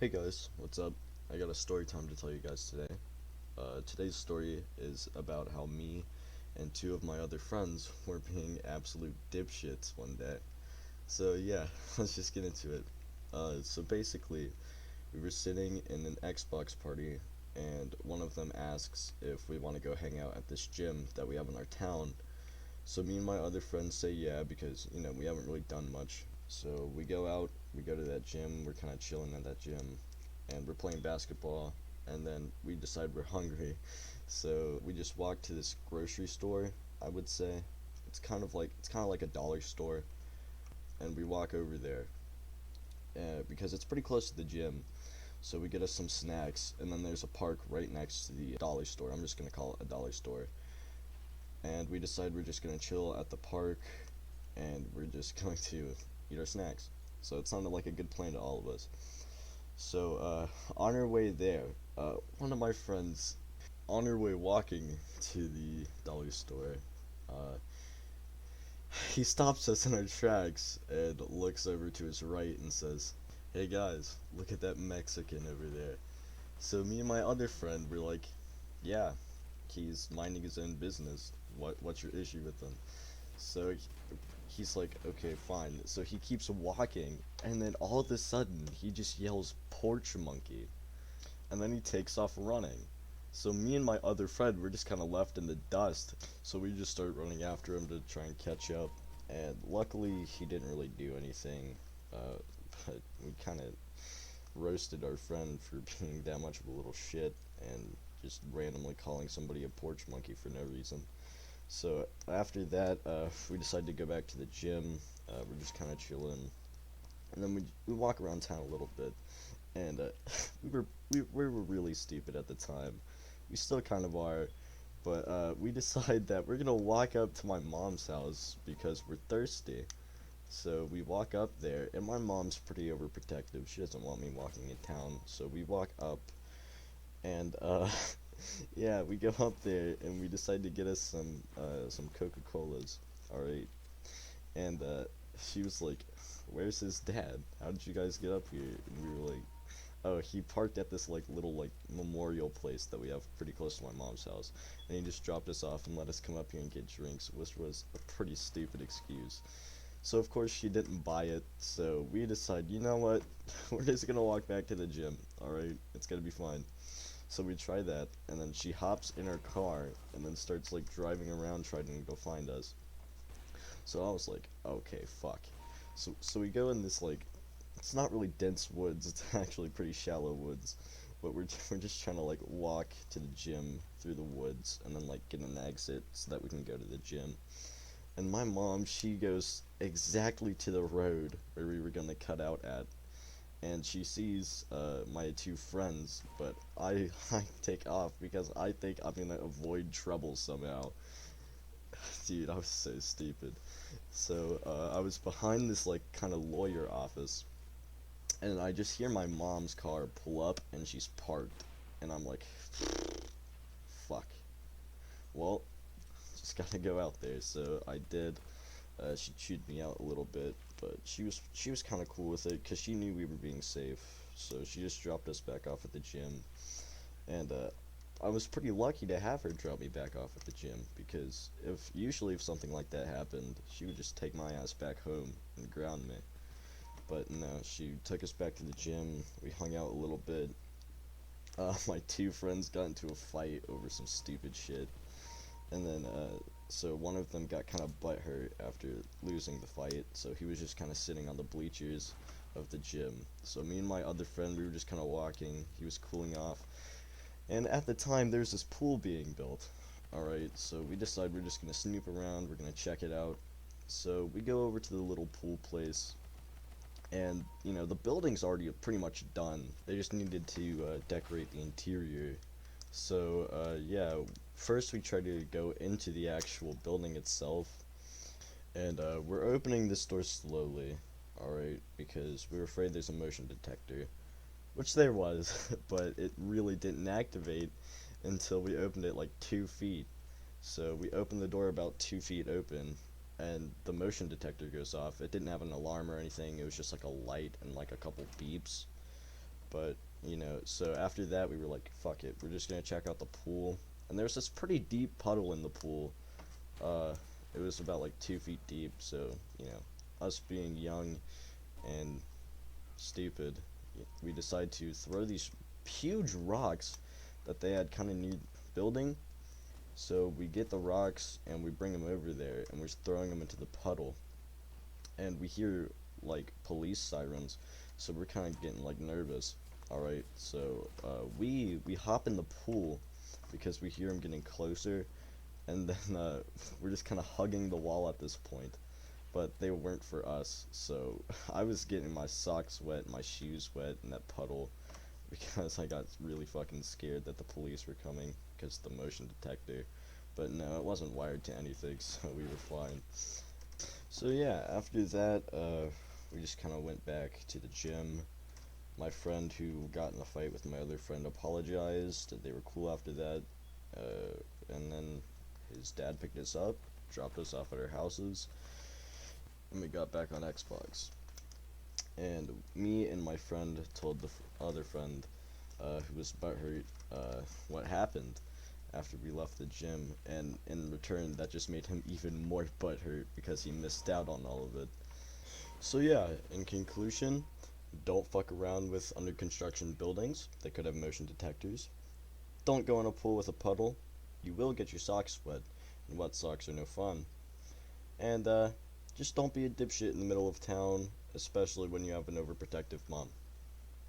Hey guys, what's up? I got a story time to tell you guys today. Today's story is about how me and two of my other friends were being absolute dipshits one day. So yeah, let's just get into it. So basically, we were sitting in an Xbox party, and one of them asks if we want to go hang out at this gym that we have in our town. So me and my other friends say yeah because we haven't really done much. So we go out, we go to that gym, we're kind of chilling at that gym, and we're playing basketball. And then we decide we're hungry, so we just walk to this grocery store. I would say it's kind of like a dollar store, and we walk over there because it's pretty close to the gym. So we get us some snacks, and then there's a park right next to the dollar store. I'm just gonna call it a dollar store, and we decide we're just gonna chill at the park, and we're just going to eat our snacks. So it sounded like a good plan to all of us. So on our way there, one of my friends, on our way walking to the dollar store, uh, he stops us in our tracks and looks over to his right and says, "Hey guys, look at that Mexican over there." So me and my other friend were like, "Yeah, he's minding his own business. What's your issue with him?" So he's like, "Okay, fine." So he keeps walking, and then all of a sudden he just yells, "Porch monkey," and then he takes off running. So me and my other friend were just kind of left in the dust. So we just start running after him to try and catch up. And luckily, he didn't really do anything. Uh, but we kind of roasted our friend for being that much of a little shit and just randomly calling somebody a porch monkey for no reason. So after that, we decided to go back to the gym. We're just kind of chilling, and then we walk around town a little bit. And we were really stupid at the time. We still kind of are, but we decide that we're gonna walk up to my mom's house because we're thirsty. So we walk up there, and my mom's pretty overprotective. She doesn't want me walking in town, so we walk up, and yeah, we go up there, and we decide to get us some Coca-Colas. All right, and she was like, "Where's his dad? How did you guys get up here?" And we were like, "Oh, he parked at this like little like memorial place that we have pretty close to my mom's house, and he just dropped us off and let us come up here and get drinks," which was a pretty stupid excuse. So of course she didn't buy it, so we decide, you know what, we're just gonna walk back to the gym. All right, it's gonna be fine. So we try that, and then she hops in her car and then starts like driving around trying to go find us. So I was like, okay, fuck. So we go in this like, it's not really dense woods. It's actually pretty shallow woods, but we're just trying to like walk to the gym through the woods and then like get an exit so that we can go to the gym. And my mom, she goes exactly to the road where we were gonna cut out at, and she sees my two friends, but I take off because I think I'm gonna avoid trouble somehow. Dude, I was so stupid. So I was behind this like kind of lawyer office, and I just hear my mom's car pull up and she's parked, and I'm like, fuck. Well, just gotta go out there. So I did. She chewed me out a little bit, but she was kind of cool with it because she knew we were being safe. So she just dropped us back off at the gym, and I was pretty lucky to have her drop me back off at the gym because if something like that happened, she would just take my ass back home and ground me. But no, she took us back to the gym. We hung out a little bit. My two friends got into a fight over some stupid shit, and then so one of them got kind of butthurt after losing the fight. So he was just kind of sitting on the bleachers of the gym. So me and my other friend, we were just kind of walking. He was cooling off, and at the time there's this pool being built. All right, so we decide we're just gonna snoop around. We're gonna check it out. So we go over to the little pool place, and the building's already pretty much done. They just needed to decorate the interior. So yeah, first we try to go into the actual building itself, and we're opening this door slowly, all right, because we were afraid there's a motion detector, which there was, but it really didn't activate until we opened it like 2 feet. So we opened the door about 2 feet open, and the motion detector goes off. It didn't have an alarm or anything. It was just like a light and like a couple beeps. But, so after that, we were like, fuck it, we're just gonna check out the pool. And there's this pretty deep puddle in the pool. Uh, it was about like 2 feet deep, so, us being young and stupid, we decided to throw these huge rocks that they had kind of near building. So we get the rocks and we bring them over there and we're throwing them into the puddle. And we hear like police sirens, so we're kind of getting like nervous. All right, so we hop in the pool because we hear them getting closer, and then we're just kind of hugging the wall at this point. But they weren't for us, so I was getting my socks wet, my shoes wet in that puddle because I got really fucking scared that the police were coming because the motion detector. But no, it wasn't wired to anything, so we were fine. So yeah, after that, we just kind of went back to the gym. My friend who got in a fight with my other friend apologized. They were cool after that. And then his dad picked us up, dropped us off at our houses, and we got back on Xbox. And me and my friend told the other friend, who was butthurt, what happened after we left the gym, and in return, that just made him even more butthurt because he missed out on all of it. So yeah, in conclusion, don't fuck around with under construction buildings that could have motion detectors. Don't go in a pool with a puddle. You will get your socks wet, and wet socks are no fun. And just don't be a dipshit in the middle of town, especially when you have an overprotective mom.